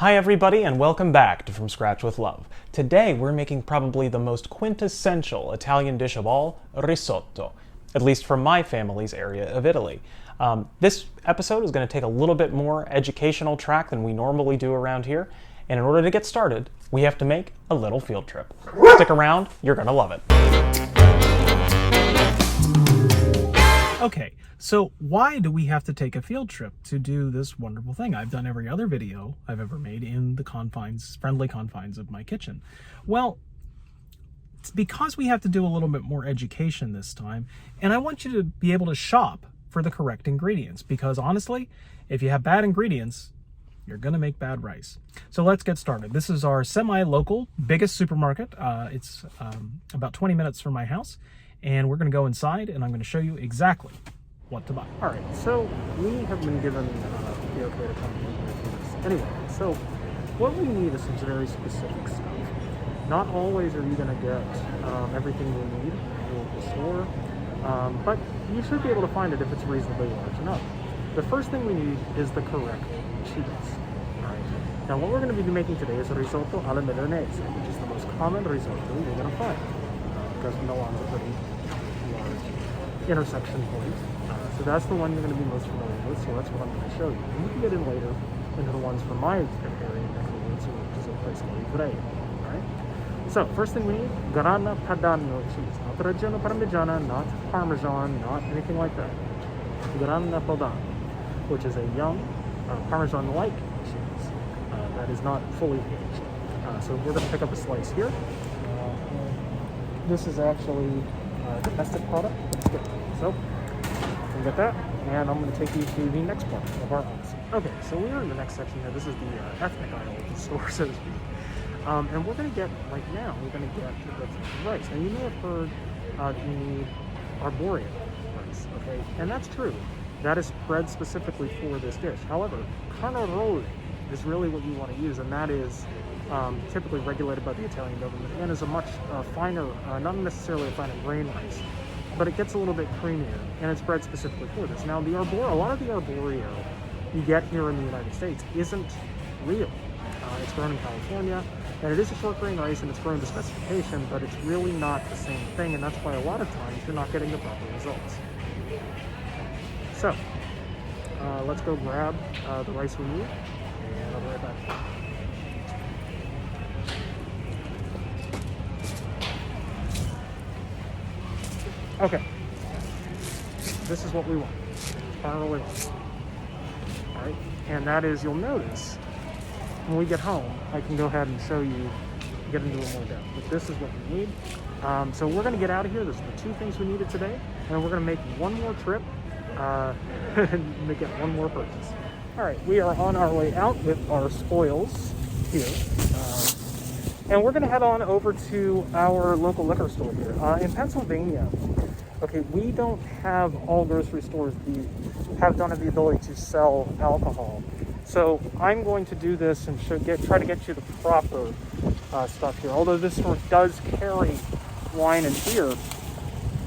Hi everybody and welcome back to From Scratch with Love. Today we're making probably the most quintessential Italian dish of all, risotto, at least from my family's area of Italy. This episode is going to take a little bit more educational track than we normally do around here, and in order to get started, we have to make a little field trip. Stick around, you're going to love it. Okay, so why do we have to take a field trip to do this wonderful thing? I've done every other video I've ever made in the friendly confines of my kitchen. Well, it's because we have to do a little bit more education this time, and I want you to be able to shop for the correct ingredients, because honestly, if you have bad ingredients, you're gonna make bad rice. So let's get started. This is our semi-local biggest supermarket. It's about 20 minutes from my house. And we're going to go inside and I'm going to show you exactly what to buy. All right, so we have been given the okay to come in. Anyway, so what we need is some very specific stuff. Not always are you going to get everything you need at your local store, but you should be able to find it if it's reasonably large enough. The first thing we need is the correct cheese. All right. Now what we're going to be making today is risotto alla milanese, which is the most common risotto you're going to find. Because Milan's a pretty large intersection point. So that's the one you're going to be most familiar with, so that's what I'm going to show you. And we can get in later into the ones from my area, which is a place called Godere. Alright? So, first thing we need, grana padano cheese. Not Reggiano Parmigiana, not Parmesan, not anything like that. Grana padano, which is a young Parmesan-like cheese that is not fully aged. So we're going to pick up a slice here. This is actually a domestic product. So, we'll get that, and I'm going to take you to the next part of our aisles. Okay, so we're in the next section here. This is the ethnic aisle of the store, so to speak. And we're going to get, right now, we're going to get the rice. Now, you may have heard the arborio rice, okay? And that's true. That is bred specifically for this dish. However, carnaroli is really what you want to use, and that is typically regulated by the Italian government and is a much finer, not necessarily a finer grain rice, but it gets a little bit creamier, and it's bred specifically for this. Now, a lot of the arborio you get here in the United States isn't real. It's grown in California, and it is a short grain rice, and it's grown to specification, but it's really not the same thing, and that's why a lot of times you're not getting the proper results. So, let's go grab the rice we need, and I'll be right back. Okay, this is what we want. Carnaroli rice. All right, and that is, you'll notice when we get home, I can go ahead and show you, get into it more depth. But this is what we need. So we're going to get out of here. Those are the two things we needed today, and we're going to make one more trip and make it one more purchase. All right, we are on our way out with our spoils here. And we're going to head on over to our local liquor store here. In Pennsylvania, okay, we don't have all grocery stores don't have the ability to sell alcohol. So I'm going to do this and try to get you the proper stuff here. Although this store does carry wine and beer,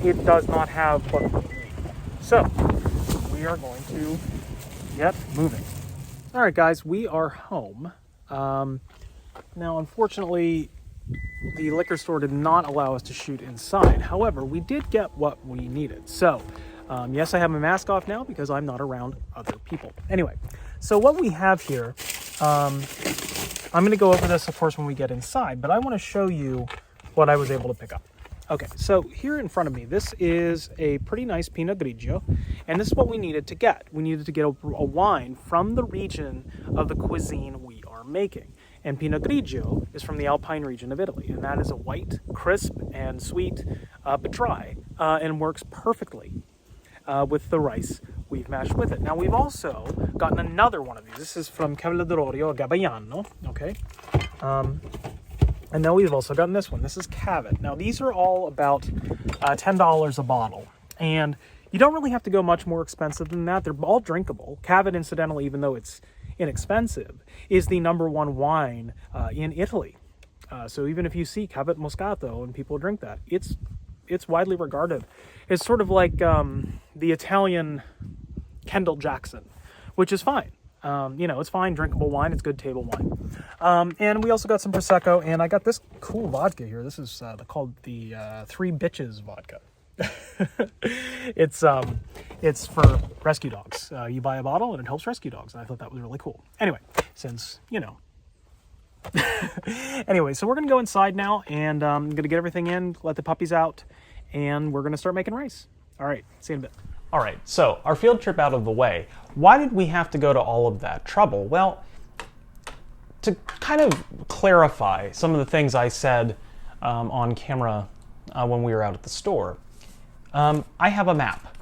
it does not have what we need. So we are going to get moving. All right, guys, we are home. Now, unfortunately, the liquor store did not allow us to shoot inside. However, we did get what we needed. So, yes, I have my mask off now because I'm not around other people. Anyway, so what we have here, I'm going to go over this, of course, when we get inside, but I want to show you what I was able to pick up. Okay, so here in front of me, this is a pretty nice Pinot Grigio, and this is what we needed to get. We needed to get a wine from the region of the cuisine we are making. And Pinot Grigio is from the Alpine region of Italy, and that is a white, crisp, and sweet, but dry, and works perfectly with the rice we've mashed with it. Now, we've also gotten another one of these. This is from Cavallo d'Orio, Gabbiano, okay? And now we've also gotten this one. This is Cavit. Now, these are all about $10 a bottle, and you don't really have to go much more expensive than that. They're all drinkable. Cavit, incidentally, even though it's inexpensive, is the #1 wine in Italy. So even if you see Cavit Moscato and people drink that, it's widely regarded. It's sort of like the Italian Kendall Jackson, which is fine. You know, it's fine, drinkable wine. It's good table wine. And we also got some Prosecco, and I got this cool vodka here. This is called the Three Bitches vodka. It's for rescue dogs. You buy a bottle and it helps rescue dogs. And I thought that was really cool. Anyway, since, you know. Anyway, so we're going to go inside now, and I'm going to get everything in, let the puppies out, and we're going to start making rice. All right, see you in a bit. All right, so our field trip out of the way. Why did we have to go to all of that trouble? Well, to kind of clarify some of the things I said on camera when we were out at the store, I have a map.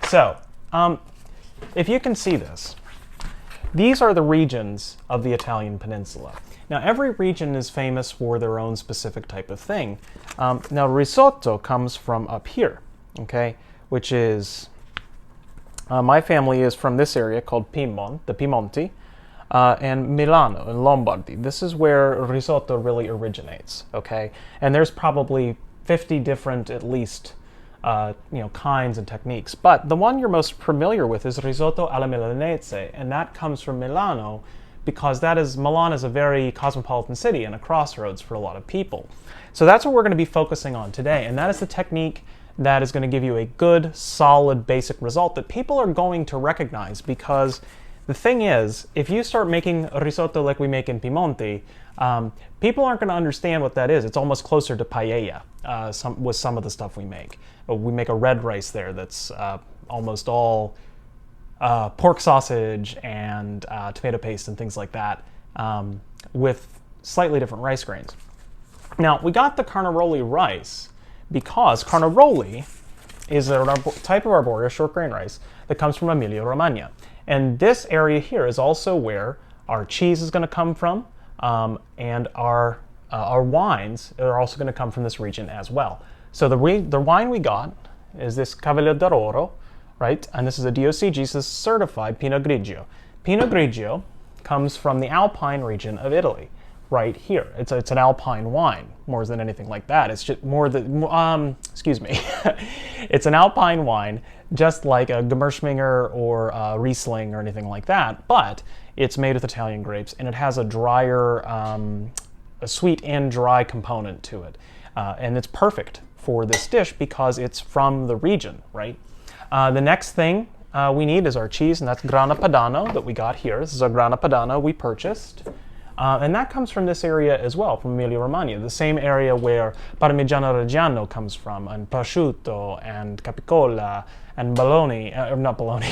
So, if you can see this, these are the regions of the Italian peninsula. Now, every region is famous for their own specific type of thing. Now, risotto comes from up here, okay, which is, my family is from this area called Piedmont, the Piemonte, and Milano in Lombardy. This is where risotto really originates, okay? And there's probably 50 different, at least, kinds and techniques. But the one you're most familiar with is risotto alla milanese, and that comes from Milano because Milan is a very cosmopolitan city and a crossroads for a lot of people. So that's what we're going to be focusing on today, and that is the technique that is going to give you a good, solid, basic result that people are going to recognize, because the thing is, if you start making risotto like we make in Piemonte, people aren't going to understand what that is. It's almost closer to paella with some of the stuff we make. We make a red rice there that's almost all pork sausage and tomato paste and things like that, with slightly different rice grains. Now, we got the carnaroli rice because carnaroli is a type of arboreal short grain rice that comes from Emilia-Romagna. And this area here is also where our cheese is going to come from, and our wines are also going to come from this region as well. So the wine we got is this Cavalier d'Oro, right? And this is a DOCG, so this is certified Pinot Grigio. Pinot Grigio comes from the Alpine region of Italy, right here. It's an Alpine wine more than anything like that. It's just it's an Alpine wine, just like a Gewürztraminer or a Riesling or anything like that, but it's made with Italian grapes, and it has a drier, a sweet and dry component to it. And it's perfect for this dish because it's from the region, right? The next thing we need is our cheese, and that's Grana Padano that we got here. This is our Grana Padano we purchased. And that comes from this area as well, from Emilia-Romagna, the same area where Parmigiano Reggiano comes from, and prosciutto, and capicola, and bologna, not bologna,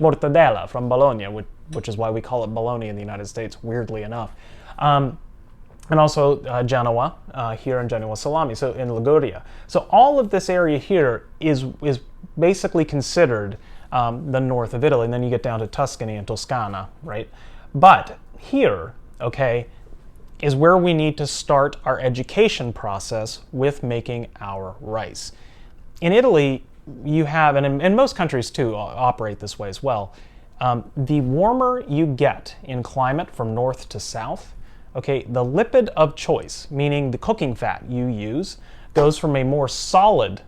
mortadella from Bologna, which is why we call it bologna in the United States, weirdly enough. And also Genoa, here in Genoa salami, so in Liguria. So all of this area here is basically considered the north of Italy, and then you get down to Tuscany and Toscana, right? But here, okay, is where we need to start our education process with making our rice. In Italy, you have, and in most countries too operate this way as well, the warmer you get in climate from north to south, okay, the lipid of choice, meaning the cooking fat you use, goes from a more solid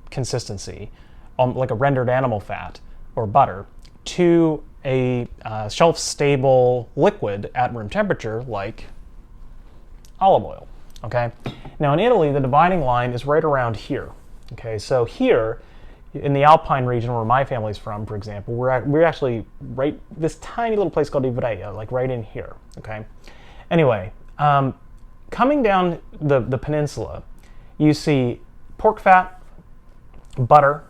consistency, like a rendered animal fat or butter, to a shelf-stable liquid at room temperature like olive oil, okay? Now in Italy, the dividing line is right around here, okay? So here, in the Alpine region where my family's from, for example, we're actually right, this tiny little place called Ivrea, like right in here, okay? Anyway, coming down the peninsula, you see pork fat, butter,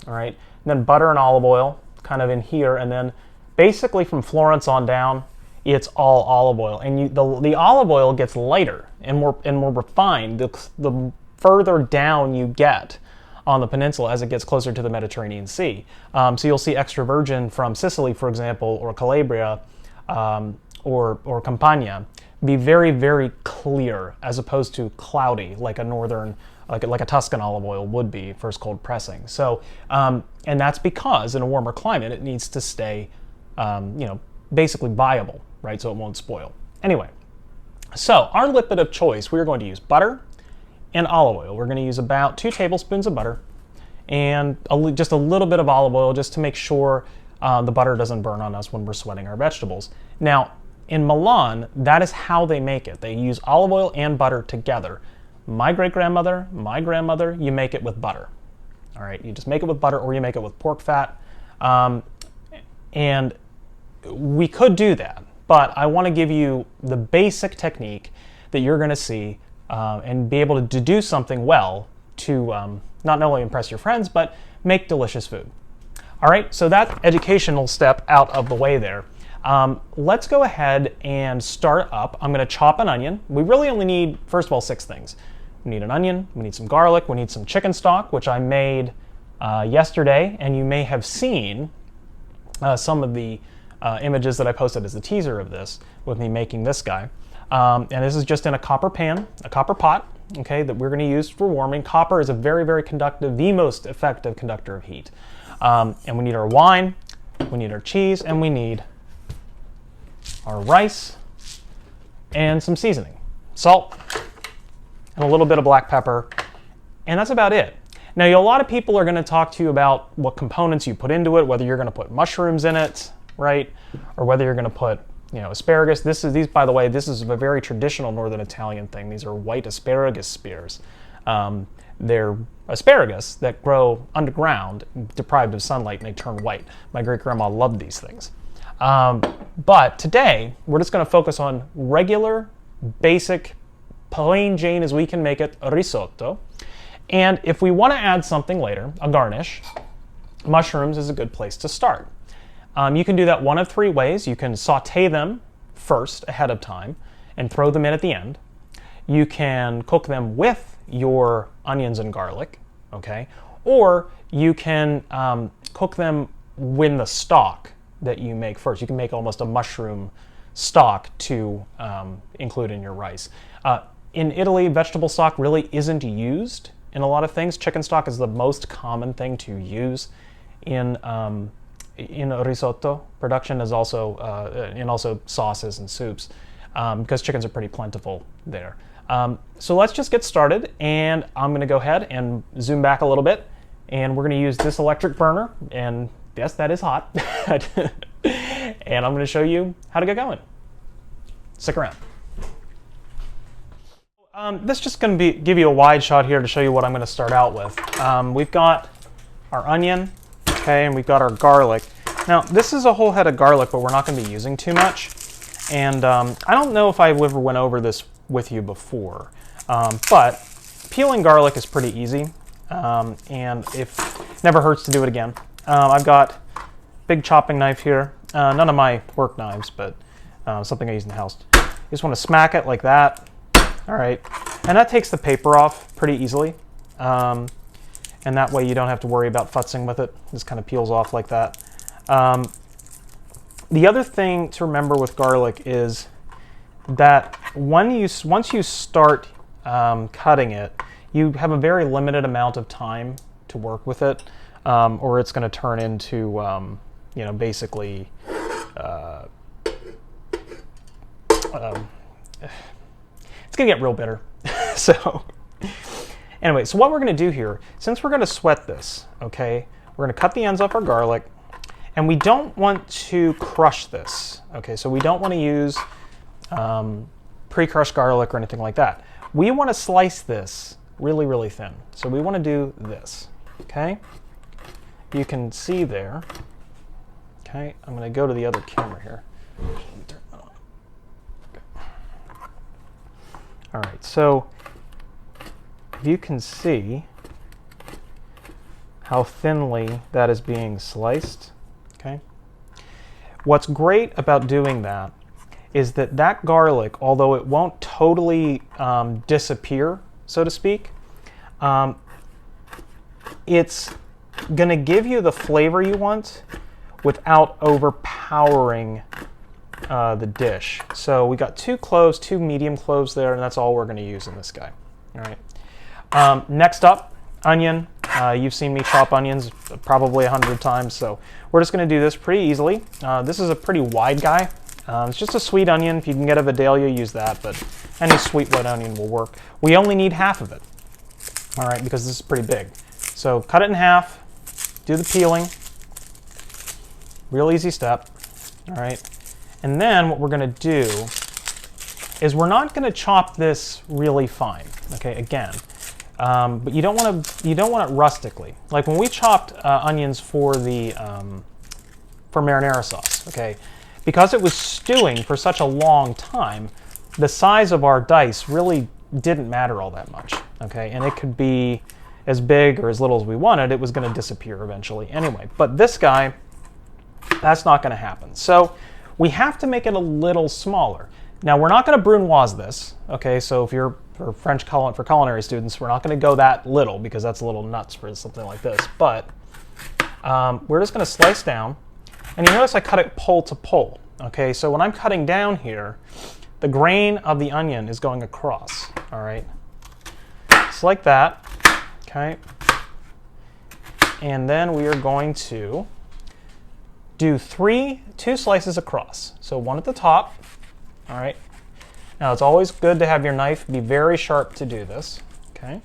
all right? And then butter and olive oil, kind of in here, and then basically from Florence on down, it's all olive oil. And the olive oil gets lighter and more refined the further down you get on the peninsula as it gets closer to the Mediterranean Sea. So you'll see extra virgin from Sicily, for example, or Calabria, or Campania, be very, very clear as opposed to cloudy like a northern, like a Tuscan olive oil would be first cold pressing. So, and that's because in a warmer climate it needs to stay, basically viable, right? So it won't spoil. Anyway, so our lipid of choice, we're going to use butter and olive oil. We're going to use about 2 tablespoons of butter and just a little bit of olive oil just to make sure the butter doesn't burn on us when we're sweating our vegetables. Now, in Milan, that is how they make it. They use olive oil and butter together. My great-grandmother, my grandmother, you make it with butter. All right, you just make it with butter, or you make it with pork fat. And we could do that, but I want to give you the basic technique that you're going to see and be able to do something well to not only impress your friends, but make delicious food. All right, so that educational step out of the way there. Let's go ahead and start up. I'm going to chop an onion. We really only need, first of all, 6 things. We need an onion, we need some garlic, we need some chicken stock, which I made yesterday, and you may have seen some of the images that I posted as a teaser of this with me making this guy. And this is just in a copper pan, a copper pot, okay, that we're going to use for warming. Copper is a very, very conductive, the most effective conductor of heat. And we need our wine, we need our cheese, and we need our rice and some seasoning, salt, and a little bit of black pepper, and that's about it. Now, a lot of people are going to talk to you about what components you put into it, whether you're going to put mushrooms in it, right, or whether you're going to put, asparagus. These, by the way, this is a very traditional Northern Italian thing. These are white asparagus spears. They're asparagus that grow underground, deprived of sunlight, and they turn white. My great-grandma loved these things. But today, we're just going to focus on regular, basic, plain Jane as we can make it, risotto. And if we want to add something later, a garnish, mushrooms is a good place to start. You can do that one of 3 ways. You can saute them first ahead of time and throw them in at the end. You can cook them with your onions and garlic, okay? Or you can cook them with the stock that you make first. You can make almost a mushroom stock to include in your rice. In Italy, vegetable stock really isn't used in a lot of things. Chicken stock is the most common thing to use in risotto production, is also and also sauces and soups, because chickens are pretty plentiful there. So let's just get started, and I'm going to go ahead and zoom back a little bit, and we're going to use this electric burner, and yes, that is hot, and I'm going to show you how to get going. Stick around. This is just going to give you a wide shot here to show you what I'm going to start out with. We've got our onion, okay, and we've got our garlic. Now, this is a whole head of garlic, but we're not going to be using too much. And I don't know if I ever went over this with you before, but peeling garlic is pretty easy, and it never hurts to do it again. I've got a big chopping knife here, none of my work knives, but something I use in the house. You just want to smack it like that. All right, and that takes the paper off pretty easily, and that way you don't have to worry about futzing with it. It just kind of peels off like that. The other thing to remember with garlic is that once you start cutting it, you have a very limited amount of time to work with it, or it's going to turn into, basically, it's going to get real bitter. So anyway, so what we're going to do here, since we're going to sweat this, okay, we're going to cut the ends off our garlic, and we don't want to crush this, okay, so we don't want to use pre-crushed garlic or anything like that. We want to slice this really, really thin. So we want to do this, okay? You can see there, okay, I'm going to go to the other camera here. All right, so you can see how thinly that is being sliced, okay? What's great about doing that is that garlic, although it won't totally disappear, so to speak, it's going to give you the flavor you want without overpowering the dish. So we got 2 cloves, 2 medium cloves there, and that's all we're going to use in this guy. All right. Next up, onion. You've seen me chop onions probably 100 times, so we're just going to do this pretty easily. This is a pretty wide guy. It's just a sweet onion. If you can get a Vidalia, use that, but any sweet white onion will work. We only need half of it, all right, because this is pretty big. So cut it in half, do the peeling, Real easy step. All right. And then what we're going to do is we're not going to chop this really fine. Okay, again. But you don't want it rustically. Like when we chopped onions for the for marinara sauce, okay, because it was stewing for such a long time, the size of our dice really didn't matter all that much, okay, and it could be as big or as little as we wanted. It was going to disappear eventually anyway. But this guy, that's not going to happen. So we have to make it a little smaller. Now we're not going to brunoise this, okay, so if you're for for culinary students, we're not going to go that little because that's a little nuts for something like this. But we're just going to slice down, and you notice I cut it pole to pole. Okay, so when I'm cutting down here, the grain of the onion is going across. All right, just like that. Okay, and then we are going to do two slices across. So one at the top. All right. Now it's always good to have your knife be very sharp to do this, okay?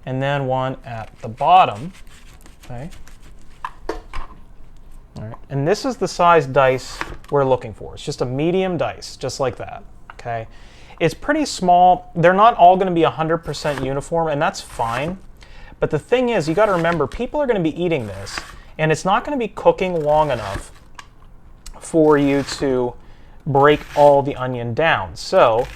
And then one at the bottom, okay? All right, and this is the size dice we're looking for. It's just a medium dice, just like that, okay? It's pretty small. They're not all gonna be 100% uniform, and that's fine. But the thing is, you gotta remember, people are gonna be eating this, and it's not gonna be cooking long enough for you to break all the onion down. So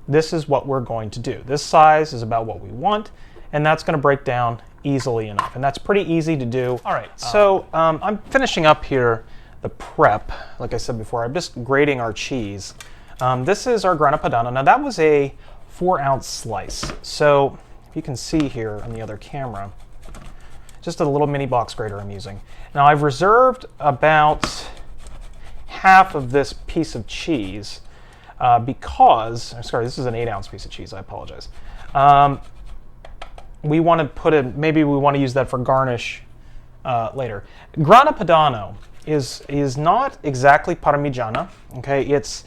this is what we're going to do. This size is about what we want, and that's going to break down easily enough. And that's pretty easy to do. All right, so I'm finishing up here the prep. Like I said before, I'm just grating our cheese. This is our grana padano. Now that was a 4-ounce slice. So if you can see here on the other camera, just a little mini box grater I'm using. Now I've reserved about half of this piece of cheese because, sorry, this is an 8-ounce piece of cheese, I apologize. We want to put it, maybe we want to use that for garnish later. Grana padano is not exactly parmigiana, okay? It's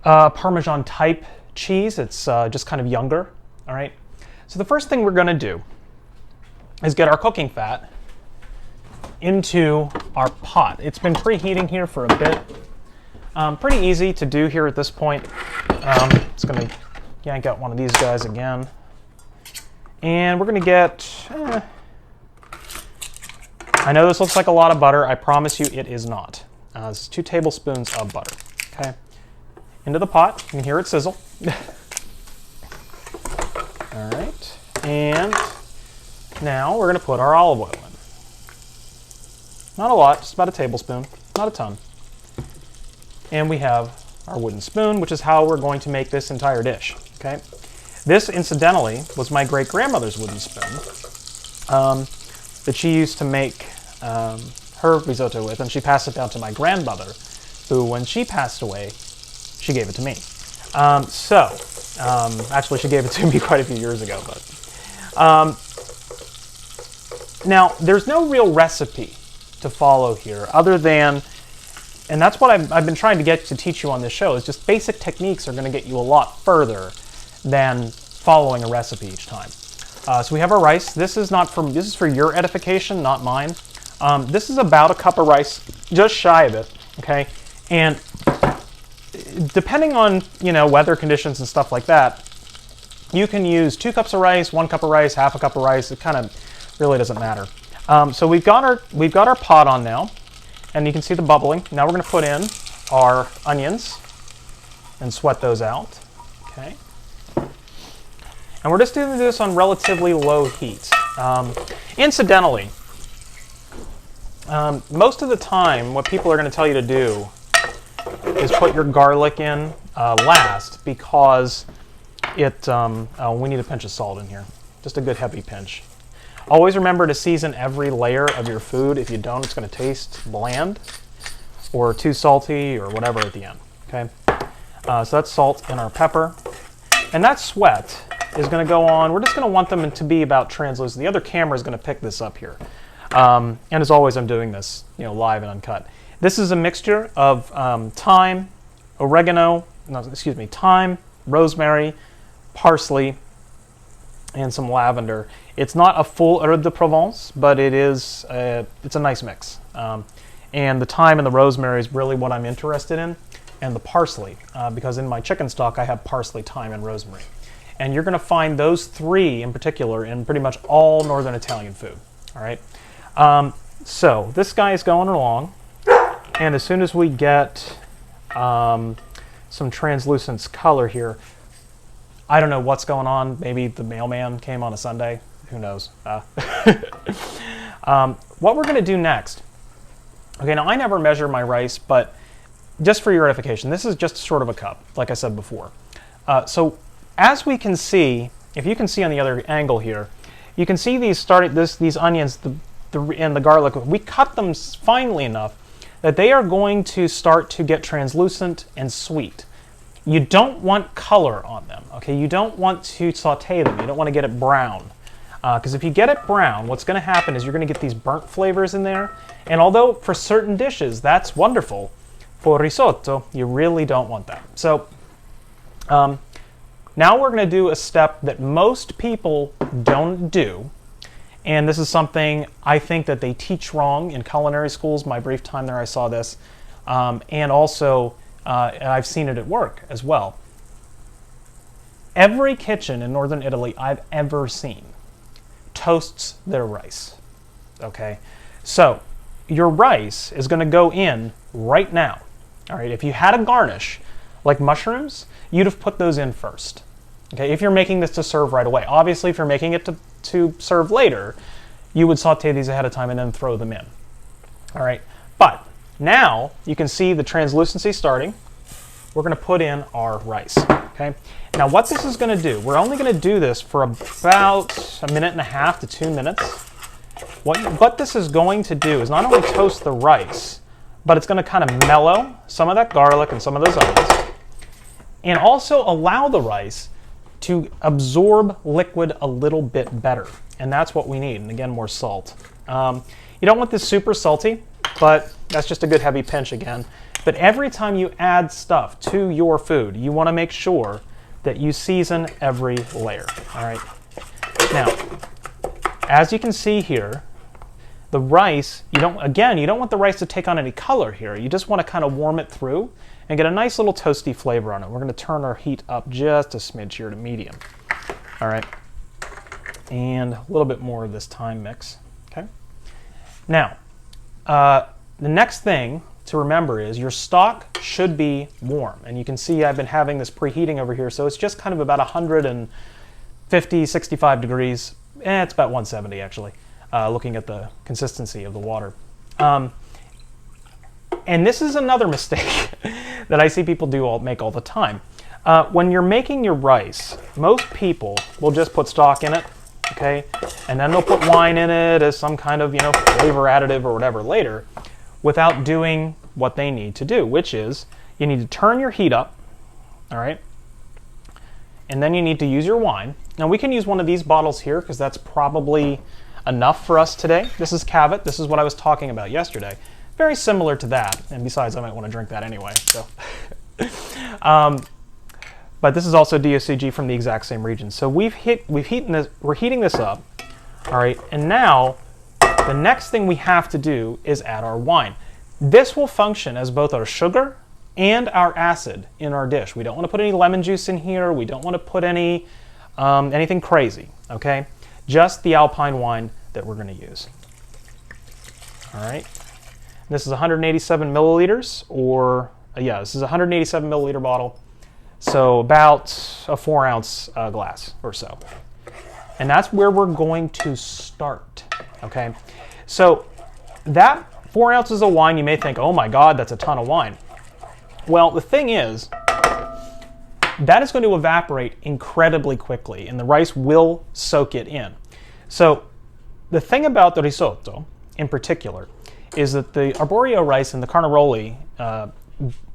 Parmesan type cheese. It's just kind of younger, all right? So the first thing we're going to do is get our cooking fat into our pot. It's been preheating here for a bit. Pretty easy to do here at this point. It's going to yank out one of these guys again. And we're going to get, I know this looks like a lot of butter. I promise you it is not. This is 2 tablespoons of butter. Okay, into the pot. You can hear it sizzle. All right, and now we're going to put our olive oil in. Not a lot, just about a tablespoon, not a ton. And we have our wooden spoon, which is how we're going to make this entire dish, okay? This, incidentally, was my great-grandmother's wooden spoon that she used to make her risotto with, and she passed it down to my grandmother, who, when she passed away, she gave it to me. Actually, she gave it to me quite a few years ago, but... now, there's no real recipe to follow here, other than, and that's what I've been trying to get to teach you on this show, is just basic techniques are going to get you a lot further than following a recipe each time. So we have our rice. This is for your edification, not mine. This is about a cup of rice, just shy of it, okay? And depending on, weather conditions and stuff like that, you can use 2 cups of rice, 1 cup of rice, half a cup of rice. It kind of really doesn't matter. So we've got our pot on now, and you can see the bubbling. Now we're going to put in our onions and sweat those out. Okay. And we're just doing this on relatively low heat. Incidentally, most of the time, what people are going to tell you to do is put your garlic in last, because we need a pinch of salt in here. Just a good heavy pinch. Always remember to season every layer of your food. If you don't, it's going to taste bland or too salty or whatever at the end. Okay, so that's salt and our pepper. And that sweat is going to go on. We're just going to want them to be about translucent. The other camera is going to pick this up here. And as always, I'm doing this live and uncut. This is a mixture of thyme, rosemary, parsley, and some lavender. It's not a full herbe de Provence, but it's a nice mix. And the thyme and the rosemary is really what I'm interested in, and the parsley, because in my chicken stock I have parsley, thyme, and rosemary. And you're going to find those three in particular in pretty much all Northern Italian food. All right. So this guy is going along, and as soon as we get some translucent color here, I don't know what's going on. Maybe the mailman came on a Sunday. Who knows? What we're going to do next. Okay, now I never measure my rice, but just for your edification, this is just sort of a cup, like I said before. So as we can see, if you can see on the other angle here, you can see these onions and the garlic. We cut them finely enough that they are going to start to get translucent and sweet. You don't want color on them, okay? You don't want to saute them. You don't want to get it brown. Because if you get it brown, what's going to happen is you're going to get these burnt flavors in there. And although for certain dishes that's wonderful, for risotto, you really don't want that. So now we're going to do a step that most people don't do. And this is something I think that they teach wrong in culinary schools. My brief time there, I saw this. And also, I've seen it at work as well. Every kitchen in northern Italy I've ever seen toasts their rice. Okay? So, your rice is going to go in right now. All right? If you had a garnish, like mushrooms, you'd have put those in first. Okay? If you're making this to serve right away. Obviously, if you're making it to serve later, you would saute these ahead of time and then throw them in. All right? But now you can see the translucency starting. We're going to put in our rice. Okay? Now what this is going to do, we're only going to do this for about 1.5 to 2 minutes. What this is going to do is not only toast the rice, but it's going to kind of mellow some of that garlic and some of those onions, and also allow the rice to absorb liquid a little bit better. And that's what we need. And again, more salt. You don't want this super salty, but that's just a good heavy pinch again. But every time you add stuff to your food, you want to make sure that you season every layer. All right. Now, as you can see here, the rice, you don't want the rice to take on any color here. You just want to kind of warm it through and get a nice little toasty flavor on it. We're going to turn our heat up just a smidge here to medium. All right. And a little bit more of this thyme mix. Okay. Now, the next thing to remember is your stock should be warm. And you can see I've been having this preheating over here, so it's just kind of about 150, 65 degrees. It's about 170 actually, looking at the consistency of the water. And this is another mistake that I see people make all the time. When you're making your rice, most people will just put stock in it, okay? And then they'll put wine in it as some kind of, flavor additive or whatever later, without doing what they need to do, which is you need to turn your heat up, all right? And then you need to use your wine. Now we can use one of these bottles here because that's probably enough for us today. This is Cavett. This is what I was talking about yesterday. Very similar to that, and besides I might want to drink that anyway. So, but this is also DOCG from the exact same region. So we're heating this up, all right? And now the next thing we have to do is add our wine. This will function as both our sugar and our acid in our dish. We don't want to put any lemon juice in here. We don't want to put any anything crazy, okay? Just the Alpine wine that we're going to use. All right. This is 187 milliliters, this is a 187 milliliter bottle. So about a 4-ounce glass or so. And that's where we're going to start, okay? So that 4 ounces of wine, you may think, oh my God, that's a ton of wine. Well, the thing is, that is going to evaporate incredibly quickly, and the rice will soak it in. So the thing about the risotto, in particular, is that the arborio rice and the carnaroli,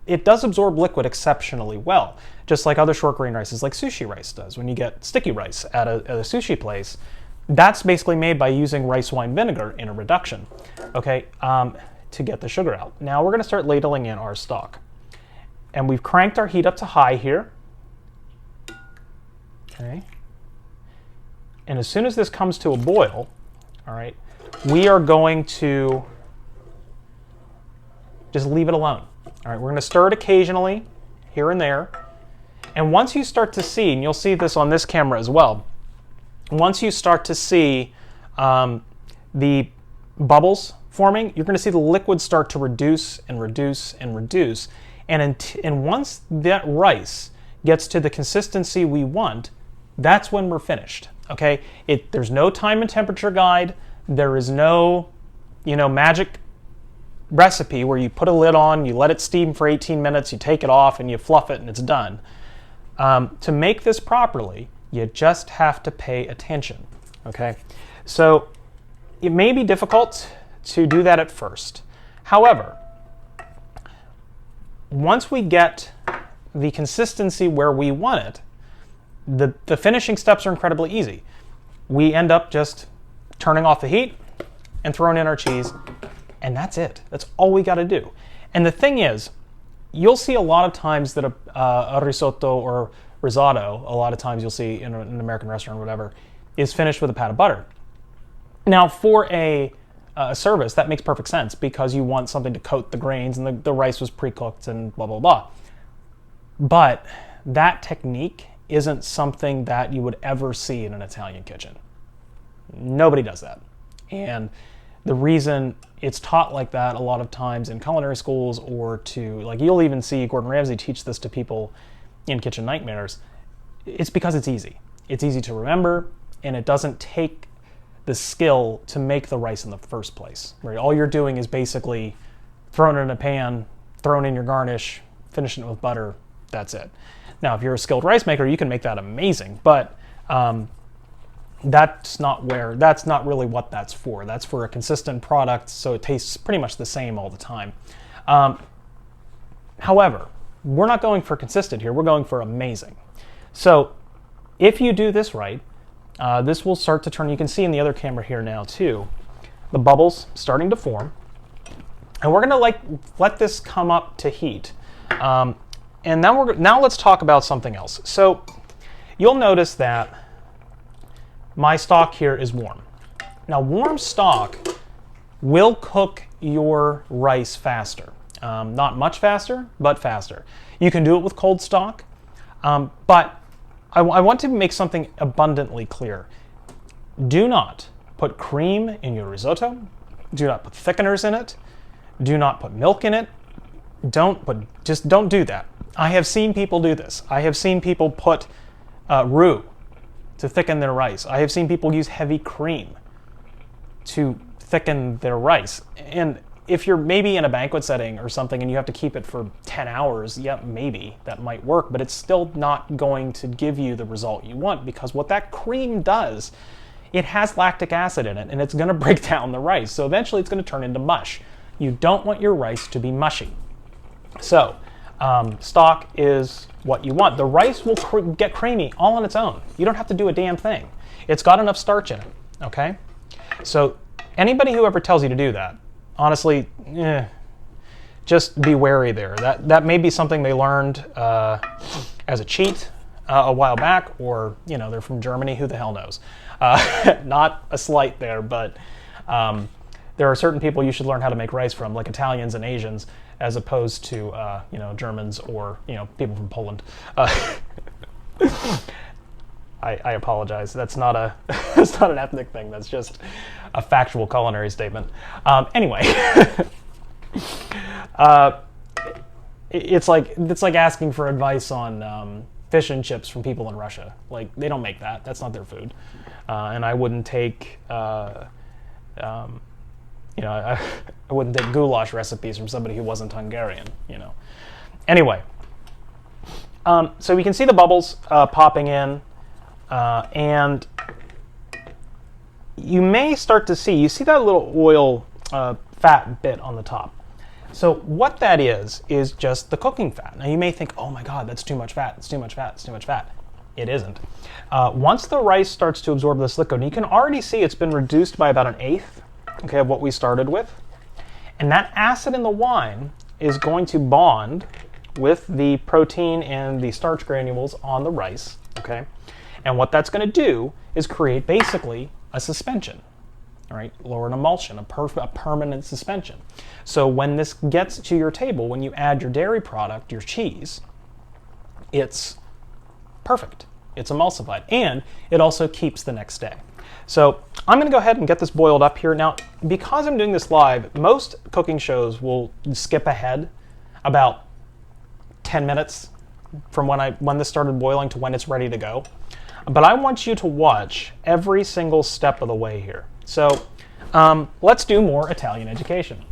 it does absorb liquid exceptionally well, just like other short grain rices, like sushi rice does. When you get sticky rice at a sushi place, that's basically made by using rice wine vinegar in a reduction, okay, to get the sugar out. Now we're going to start ladling in our stock. And we've cranked our heat up to high here. Okay. And as soon as this comes to a boil, all right, we are going to just leave it alone. All right, we're gonna stir it occasionally, here and there. And once you start to see, and you'll see this on this camera as well, once you start to see the bubbles forming, you're gonna see the liquid start to reduce and reduce and reduce. And once that rice gets to the consistency we want, that's when we're finished, okay? There's no time and temperature guide. There is no, magic recipe where you put a lid on, you let it steam for 18 minutes, you take it off and you fluff it and it's done. To make this properly, you just have to pay attention, okay? So it may be difficult to do that at first. However, once we get the consistency where we want it, the finishing steps are incredibly easy. We end up just turning off the heat and throwing in our cheese, and that's it. That's all we got to do. And the thing is, you'll see a lot of times that a risotto or risotto, a lot of times you'll see in an American restaurant or whatever, is finished with a pat of butter. Now, for a service, that makes perfect sense because you want something to coat the grains and the rice was pre-cooked and blah, blah, blah. But that technique isn't something that you would ever see in an Italian kitchen. Nobody does that. And the reason it's taught like that a lot of times in culinary schools or you'll even see Gordon Ramsay teach this to people in Kitchen Nightmares, it's because it's easy. It's easy to remember, and it doesn't take the skill to make the rice in the first place. Right? All you're doing is basically throwing it in a pan, throwing in your garnish, finishing it with butter, that's it. Now, if you're a skilled rice maker, you can make that amazing, but that's not really what that's for. That's for a consistent product, so it tastes pretty much the same all the time. However, we're not going for consistent here, we're going for amazing. So if you do this right, this will start to turn. You can see in the other camera here now too, the bubbles starting to form. And we're gonna let this come up to heat. And now let's talk about something else. So you'll notice that my stock here is warm. Now, warm stock will cook your rice faster. Not much faster, but faster. You can do it with cold stock, but I want to make something abundantly clear. Do not put cream in your risotto. Do not put thickeners in it. Do not put milk in it. Just don't do that. I have seen people do this. I have seen people put roux to thicken their rice. I have seen people use heavy cream to thicken their rice. And if you're maybe in a banquet setting or something and you have to keep it for 10 hours, yeah, maybe that might work, but it's still not going to give you the result you want because what that cream does, it has lactic acid in it and it's gonna break down the rice. So eventually it's gonna turn into mush. You don't want your rice to be mushy. So stock is what you want. The rice will get creamy all on its own. You don't have to do a damn thing. It's got enough starch in it, okay? So anybody who ever tells you to do that, honestly, just be wary there. That may be something they learned as a cheat a while back, or they're from Germany, who the hell knows? Not a slight there, but there are certain people you should learn how to make rice from, like Italians and Asians, as opposed to Germans or people from Poland. I apologize. That's not that's not an ethnic thing. That's just a factual culinary statement. Anyway, it's like asking for advice on fish and chips from people in Russia. Like, they don't make that. That's not their food. And I wouldn't take I wouldn't take goulash recipes from somebody who wasn't Hungarian, Anyway, so we can see the bubbles popping in, and you may start to see that little oil fat bit on the top. So what that is just the cooking fat. Now you may think, oh my God, that's too much fat, it's too much fat, it's too much fat. It isn't. Once the rice starts to absorb this liquid, and you can already see it's been reduced by about 1/8, okay, of what we started with. And that acid in the wine is going to bond with the protein and the starch granules on the rice, okay? And what that's going to do is create basically a suspension. all right, or an emulsion, a permanent suspension. So when this gets to your table, when you add your dairy product, your cheese, it's perfect. It's emulsified, and it also keeps the next day. So I'm going to go ahead and get this boiled up here. Now, because I'm doing this live, most cooking shows will skip ahead about 10 minutes from when this started boiling to when it's ready to go. But I want you to watch every single step of the way here. So let's do more Italian education.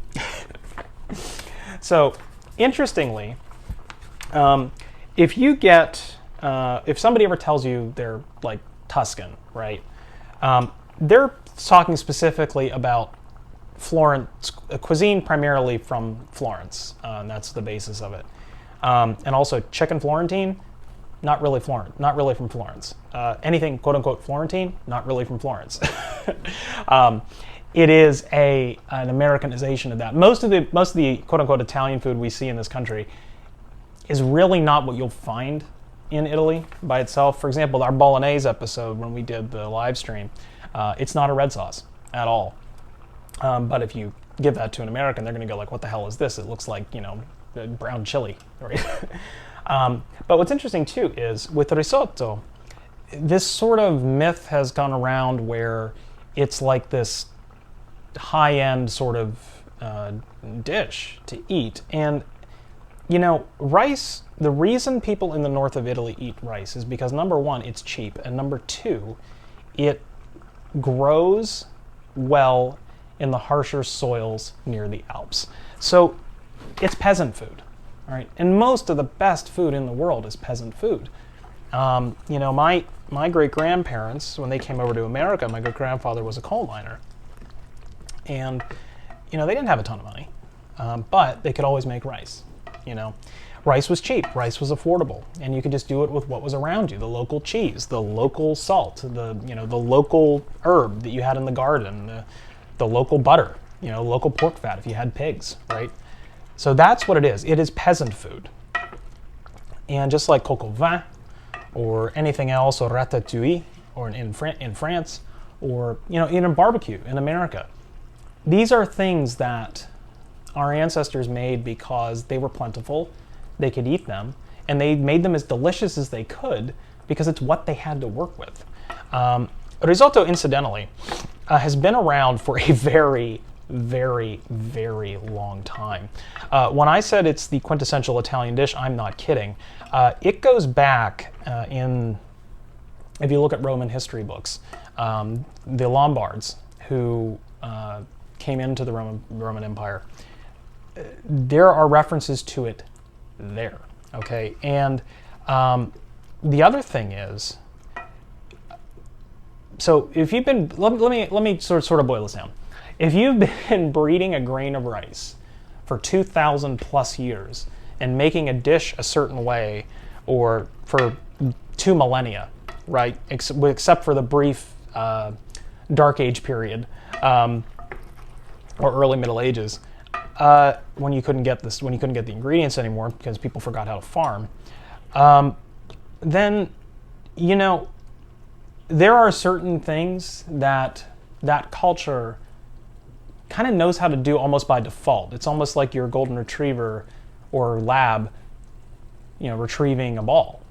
So interestingly, if you get, if somebody ever tells you they're like Tuscan, right? They're talking specifically about Florence cuisine, primarily from Florence, and that's the basis of it. And also chicken Florentine, not really from Florence. Anything quote unquote Florentine, not really from Florence. It is an Americanization of that. Most of the quote unquote Italian food we see in this country is really not what you'll find in Italy by itself. For example, our Bolognese episode when we did the live stream, it's not a red sauce at all. But if you give that to an American, they're going to go like, "What the hell is this? It looks like, you know, brown chili." Right? But what's interesting too is with risotto, this sort of myth has gone around where it's like this high-end sort of dish to eat. And you know, rice, the reason people in the north of Italy eat rice is because number one, it's cheap, and number two, it grows well in the harsher soils near the Alps. So it's peasant food, all right? And most of the best food in the world is peasant food. You know, my great-grandparents, when they came over to America, my great-grandfather was a coal miner. And, you know, they didn't have a ton of money, but they could always make rice. You know, rice was cheap, rice was affordable, and you could just do it with what was around you: the local cheese, the local salt, the local herb that you had in the garden, the local butter, you know, local pork fat if you had pigs, right? So that's what it is. It is peasant food. And just like coq au vin or anything else, or ratatouille, or in France, or, you know, even barbecue in America, these are things that our ancestors made because they were plentiful, they could eat them, and they made them as delicious as they could because it's what they had to work with. Risotto, incidentally, has been around for a very, very, very long time. When I said it's the quintessential Italian dish, I'm not kidding. It goes back if you look at Roman history books, the Lombards who came into the Roman Empire, there are references to it there, okay? And the other thing is, so if you've been, let me sort of boil this down. If you've been breeding a grain of rice for 2,000 plus years and making a dish a certain way, or for 2 millennia, right? Except for the brief Dark Age period, or early Middle Ages, when you couldn't get the ingredients anymore because people forgot how to farm, then, you know, there are certain things that culture kind of knows how to do almost by default. It's almost like your golden retriever or lab, you know, retrieving a ball,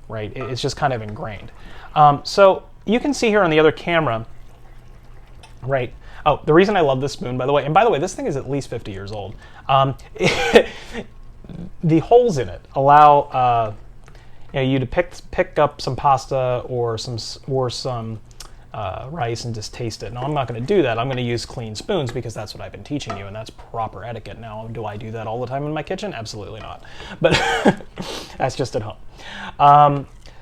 right? It's just kind of ingrained. So you can see here on the other camera, right? Oh, the reason I love this spoon, by the way, and by the way, this thing is at least 50 years old. The holes in it allow you to pick up some pasta or some rice and just taste it. Now, I'm not going to do that. I'm going to use clean spoons because that's what I've been teaching you, and that's proper etiquette. Now, do I do that all the time in my kitchen? Absolutely not. But that's just at home.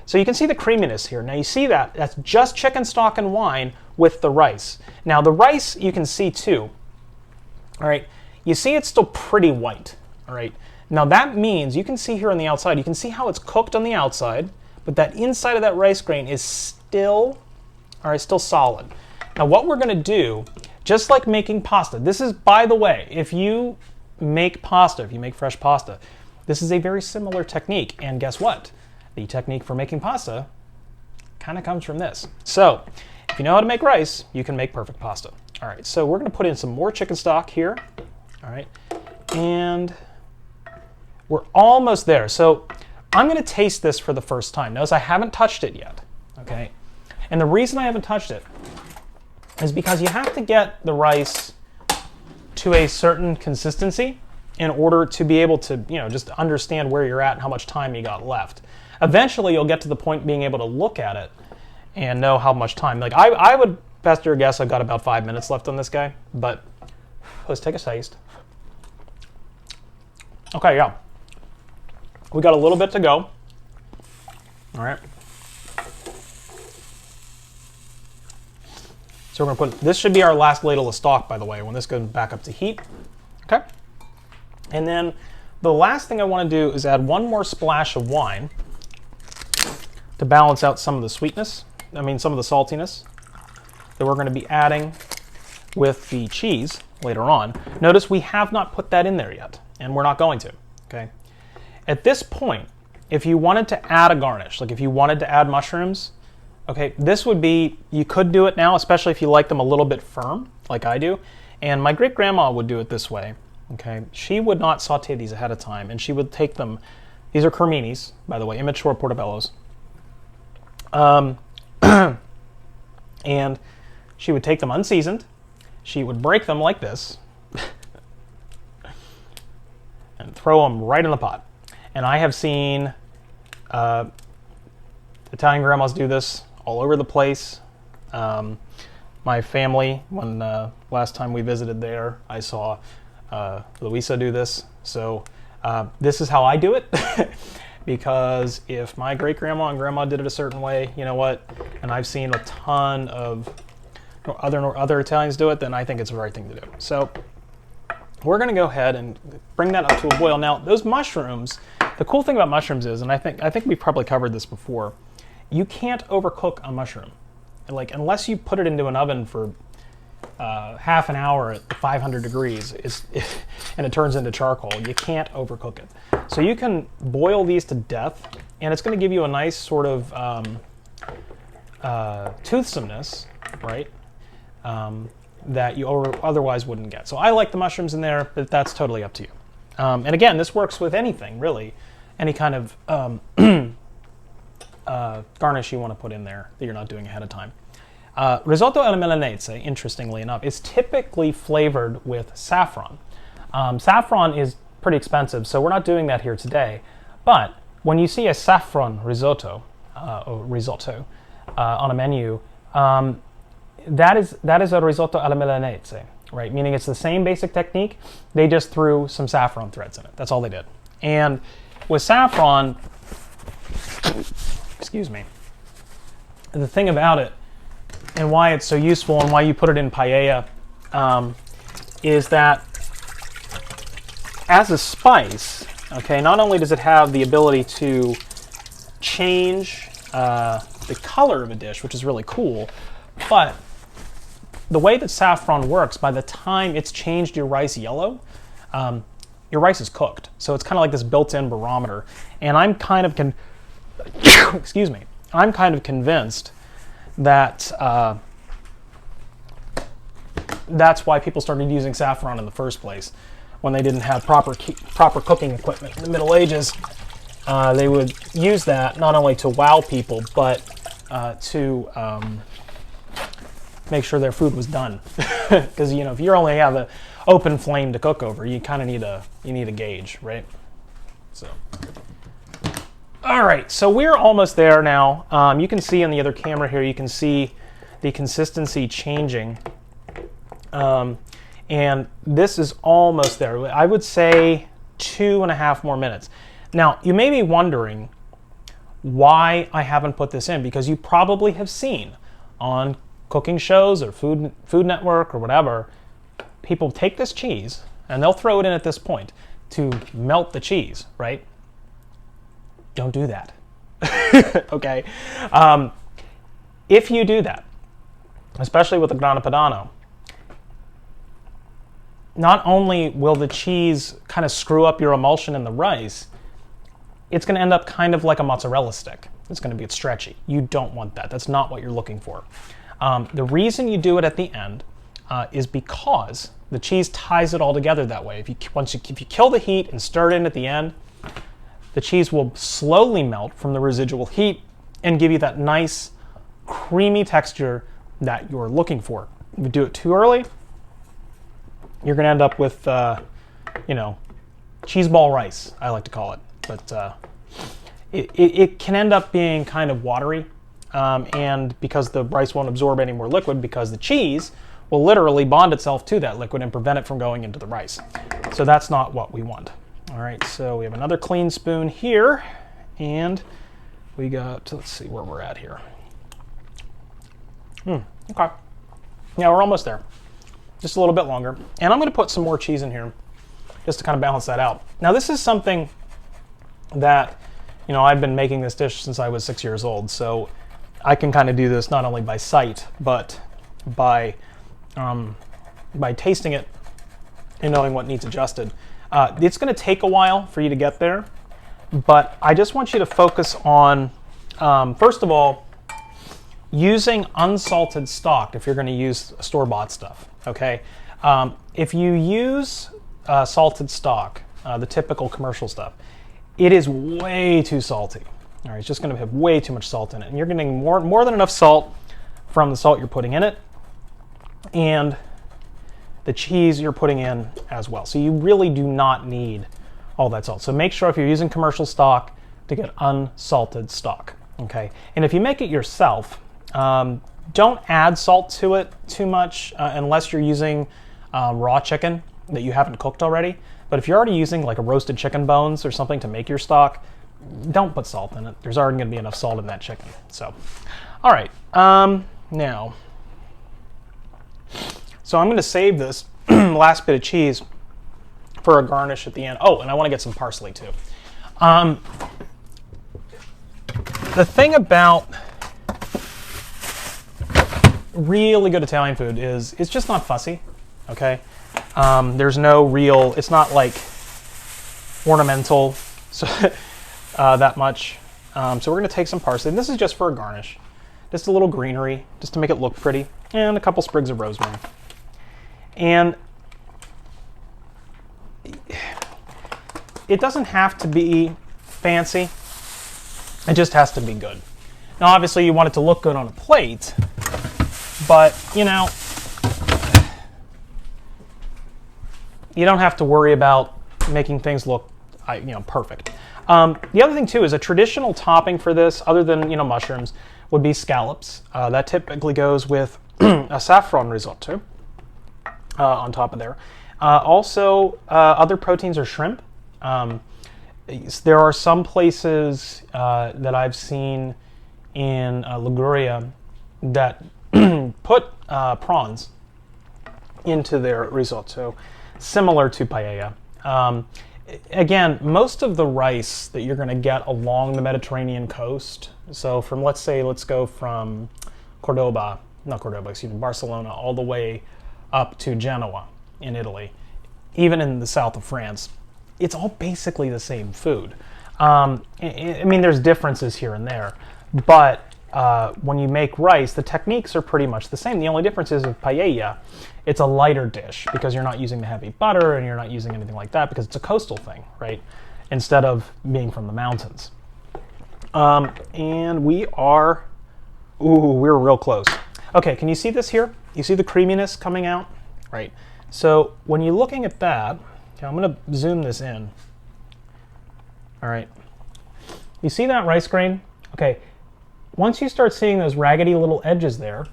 So you can see the creaminess here. Now you see that's just chicken stock and wine with the rice. Now the rice you can see too, all right, you see it's still pretty white, all right? Now that means, you can see here on the outside, you can see how it's cooked on the outside, but that inside of that rice grain is still, all right, still solid. Now what we're gonna do, just like making pasta, this is, by the way, if you make pasta, if you make fresh pasta, this is a very similar technique, and guess what? The technique for making pasta kind of comes from this. So, if you know how to make rice, you can make perfect pasta. All right, so we're going to put in some more chicken stock here. All right, and we're almost there. So I'm going to taste this for the first time. Notice I haven't touched it yet, okay? And the reason I haven't touched it is because you have to get the rice to a certain consistency in order to be able to, you know, just understand where you're at and how much time you got left. Eventually, you'll get to the point being able to look at it and know how much time. Like I would best your guess I've got about 5 minutes left on this guy, but let's take a taste. Okay, yeah. We got a little bit to go. All right. So we're going to put, this should be our last ladle of stock, by the way, when this goes back up to heat. Okay. And then the last thing I want to do is add one more splash of wine to balance out some of the sweetness, some of the saltiness that we're going to be adding with the cheese later on. Notice we have not put that in there yet, and we're not going to, okay? At this point, if you wanted to add a garnish, like if you wanted to add mushrooms, okay, this would be, you could do it now, especially if you like them a little bit firm, like I do. And my great-grandma would do it this way, okay? She would not saute these ahead of time, and she would take them, these are creminis, by the way, immature portobellos. And she would take them unseasoned, she would break them like this, and throw them right in the pot. And I have seen Italian grandmas do this all over the place. My family, when last time we visited there, I saw Louisa do this. So this is how I do it. Because if my great-grandma and grandma did it a certain way, you know what, and I've seen a ton of other Italians do it, then I think it's the right thing to do. So we're going to go ahead and bring that up to a boil. Now, those mushrooms, the cool thing about mushrooms is, and I think we've probably covered this before, you can't overcook a mushroom. Like, unless you put it into an oven for half an hour at 500 degrees and it turns into charcoal, you can't overcook it. So you can boil these to death, and it's going to give you a nice sort of toothsomeness, right, that you otherwise wouldn't get. So I like the mushrooms in there, but that's totally up to you. And again, this works with anything, really. Any kind of garnish you want to put in there that you're not doing ahead of time. Risotto alla Milanese, interestingly enough, is typically flavored with saffron. Saffron is pretty expensive, so we're not doing that here today. But when you see a saffron risotto, on a menu, that is a risotto alla Milanese, right? Meaning it's the same basic technique, they just threw some saffron threads in it. That's all they did. And with saffron, excuse me, the thing about it, and why it's so useful and why you put it in paella, is that as a spice, okay, not only does it have the ability to change the color of a dish, which is really cool, but the way that saffron works, by the time it's changed your rice yellow, your rice is cooked. So it's kind of like this built-in barometer. And I'm kind of excuse me, I'm kind of convinced that that's why people started using saffron in the first place. When they didn't have proper cooking equipment in the Middle Ages, they would use that not only to wow people, but to make sure their food was done. Because if you only have an open flame to cook over, you kind of need a gauge, right? So. All right, so we're almost there now. You can see on the other camera here, you can see the consistency changing. And this is almost there. I would say 2.5 more minutes. Now, you may be wondering why I haven't put this in, because you probably have seen on cooking shows or Food Network or whatever, people take this cheese and they'll throw it in at this point to melt the cheese, right? Don't do that. Okay? If you do that, especially with the grana padano, not only will the cheese kind of screw up your emulsion in the rice, it's going to end up kind of like a mozzarella stick. It's going to be stretchy. You don't want that. That's not what you're looking for. The reason you do it at the end, is because the cheese ties it all together that way. If you kill the heat and stir it in at the end, the cheese will slowly melt from the residual heat and give you that nice creamy texture that you're looking for. If you do it too early, you're going to end up with, cheese ball rice, I like to call it. But it can end up being kind of watery, and because the rice won't absorb any more liquid, because the cheese will literally bond itself to that liquid and prevent it from going into the rice. So that's not what we want. All right, so we have another clean spoon here, and we got, let's see where we're at here. Okay. Yeah, we're almost there. Just a little bit longer. And I'm going to put some more cheese in here just to kind of balance that out. Now, this is something that, I've been making this dish since I was 6 years old, so I can kind of do this not only by sight, but by tasting it and knowing what needs adjusted. It's going to take a while for you to get there, but I just want you to focus on, first of all, using unsalted stock if you're going to use store-bought stuff, okay? If you use salted stock, the typical commercial stuff, it is way too salty. All right, it's just going to have way too much salt in it, and you're getting more than enough salt from the salt you're putting in it and the cheese you're putting in as well. So you really do not need all that salt. So make sure if you're using commercial stock to get unsalted stock, okay? And if you make it yourself, don't add salt to it too much unless you're using raw chicken that you haven't cooked already. But if you're already using like a roasted chicken bones or something to make your stock, don't put salt in it. There's already going to be enough salt in that chicken. So, all right, now, so I'm going to save this last bit of cheese for a garnish at the end. Oh, and I want to get some parsley too. The thing about really good Italian food is it's just not fussy, okay? There's no real, it's not like ornamental so, that much. So we're gonna take some parsley, and this is just for a garnish. Just a little greenery, just to make it look pretty, and a couple sprigs of rosemary. And it doesn't have to be fancy, it just has to be good. Now obviously you want it to look good on a plate, but you don't have to worry about making things look perfect. The other thing too is a traditional topping for this, other than mushrooms, would be scallops. That typically goes with a saffron risotto on top of there. Also, other proteins are shrimp. There are some places that I've seen in Liguria that put prawns into their risotto, similar to paella. Again, most of the rice that you're going to get along the Mediterranean coast, so let's go from Barcelona, all the way up to Genoa in Italy, even in the south of France, it's all basically the same food. I mean, there's differences here and there, but when you make rice, the techniques are pretty much the same. The only difference is with paella, it's a lighter dish because you're not using the heavy butter and you're not using anything like that because it's a coastal thing, right? Instead of being from the mountains. And we're real close. Okay, can you see this here? You see the creaminess coming out? Right. So when you're looking at that, okay, I'm gonna zoom this in. All right. You see that rice grain? Okay. Once you start seeing those raggedy little edges there,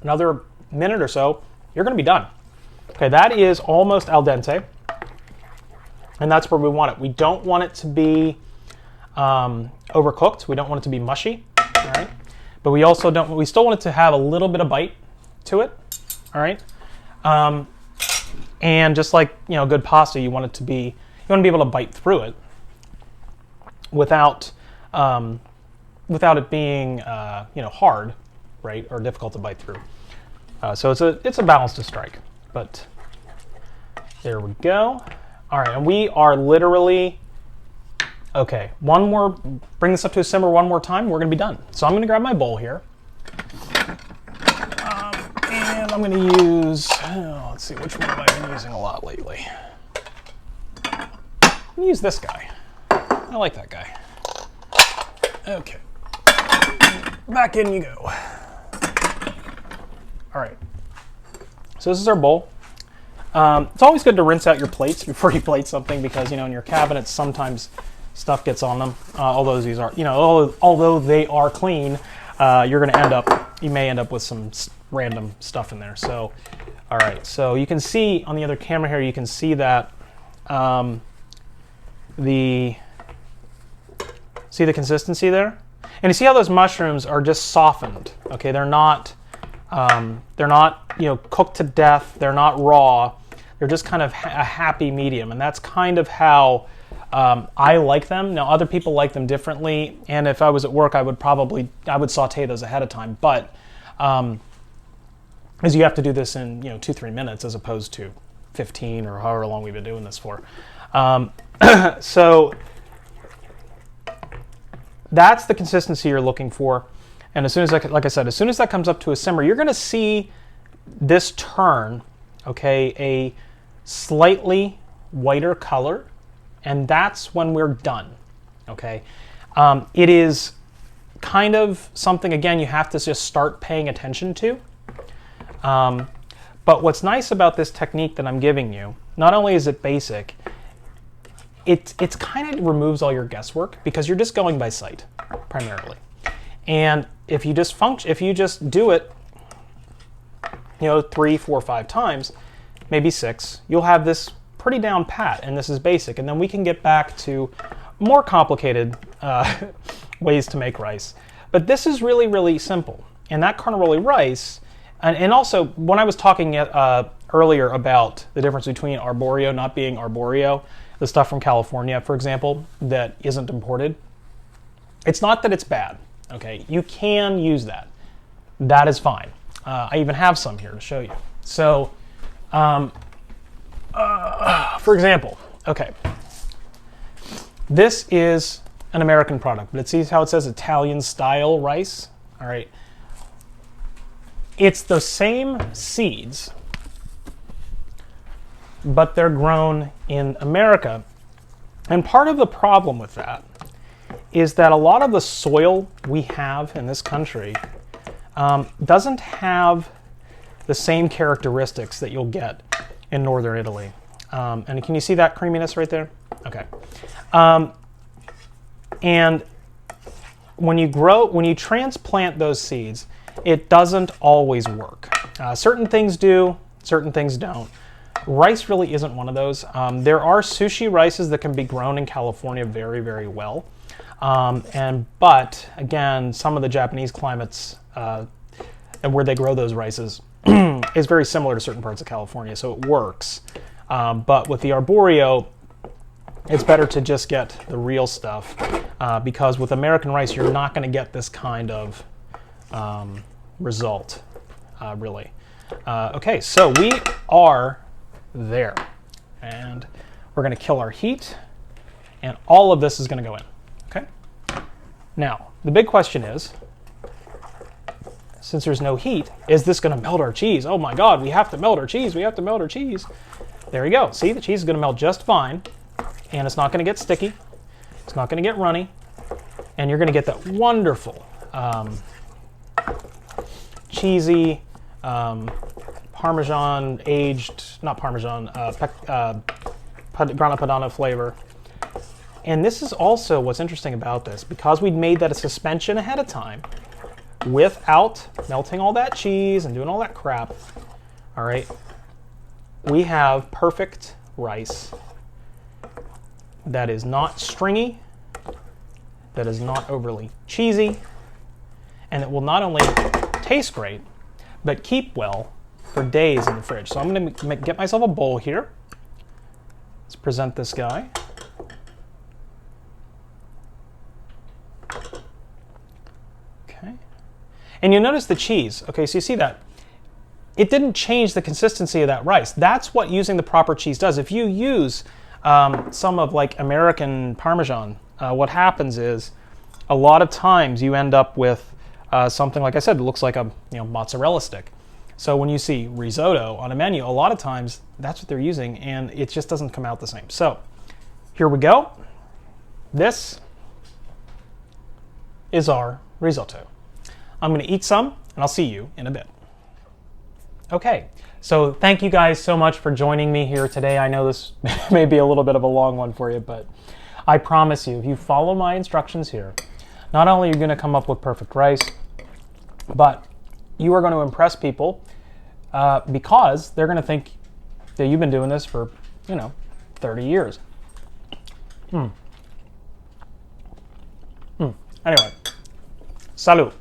another minute or so, you're going to be done. Okay, that is almost al dente, and that's where we want it. We don't want it to be overcooked. We don't want it to be mushy, all right? But we also don't. We still want it to have a little bit of bite to it, all right? And just like good pasta, you want it to be. You want to be able to bite through it without it being hard, right, or difficult to bite through. So it's a balance to strike. But there we go. All right, and we are literally okay. One more. Bring this up to a simmer one more time. We're gonna be done. So I'm gonna grab my bowl here, I'm going to use, let's see, which one have I been using a lot lately? I'm going to use this guy. I like that guy. Okay. Back in you go. All right. So this is our bowl. It's always good to rinse out your plates before you plate something because, in your cabinets sometimes stuff gets on them. Although these are, although they are clean, you may end up with some random stuff in there. So, all right. So you can see on the other camera here, you can see that see the consistency there, and you see how those mushrooms are just softened. Okay, they're not cooked to death. They're not raw. They're just kind of a happy medium, and that's kind of how I like them. Now, other people like them differently, and if I was at work, I would saute those ahead of time. But as you have to do this in 2-3 minutes as opposed to 15 or however long we've been doing this for. So that's the consistency you're looking for. And as soon as, like I said, as soon as that comes up to a simmer, you're going to see this turn, okay, a slightly whiter color, and that's when we're done, okay? It is kind of something, again, you have to just start paying attention to. But what's nice about this technique that I'm giving you, not only is it basic, it's kind of removes all your guesswork because you're just going by sight primarily. And if you just do it, 3, 4, 5 times, maybe 6, you'll have this pretty down pat, and this is basic. And then we can get back to more complicated ways to make rice. But this is really, really simple. And that carnaroli rice, and also when I was talking earlier about the difference between arborio not being arborio, the stuff from California, for example, that isn't imported, it's not that it's bad, okay? You can use that. That is fine. I even have some here to show you. So, for example, okay, this is an American product, but it sees how it says Italian style rice, all right? It's the same seeds, but they're grown in America. And part of the problem with that is that a lot of the soil we have in this country doesn't have the same characteristics that you'll get in northern Italy. And can you see that creaminess right there? Okay. And when you transplant those seeds, it doesn't always work. Certain things do, certain things don't. Rice really isn't one of those. There are sushi rices that can be grown in California very, very well. But again, some of the Japanese climates and where they grow those rices is very similar to certain parts of California, so it works. But with the arborio, it's better to just get the real stuff because with American rice, you're not going to get this kind of result, really. Okay, so we are there, and we're going to kill our heat, and all of this is going to go in. Okay. Now the big question is, since there's no heat, is this going to melt our cheese? Oh my God, we have to melt our cheese. We have to melt our cheese. There you go. See, the cheese is going to melt just fine, and it's not going to get sticky. It's not going to get runny, and you're going to get that wonderful cheesy Parmesan aged, not Parmesan, Grana Padano flavor. And this is also what's interesting about this, because we made that a suspension ahead of time without melting all that cheese and doing all that crap. All right, we have perfect rice that is not stringy, that is not overly cheesy, and it will not only taste great, but keep well for days in the fridge. So I'm going to get myself a bowl here. Let's present this guy. Okay. And you'll notice the cheese. Okay, so you see that. It didn't change the consistency of that rice. That's what using the proper cheese does. If you use some of like American Parmesan, what happens is a lot of times you end up with something, like I said, that looks like a mozzarella stick. So when you see risotto on a menu, a lot of times that's what they're using, and it just doesn't come out the same. So here we go. This is our risotto. I'm going to eat some, and I'll see you in a bit. Okay, so thank you guys so much for joining me here today. I know this may be a little bit of a long one for you, but I promise you, if you follow my instructions here, not only are you going to come up with perfect rice, but you are going to impress people because they're going to think that you've been doing this for, 30 years. Anyway, salut.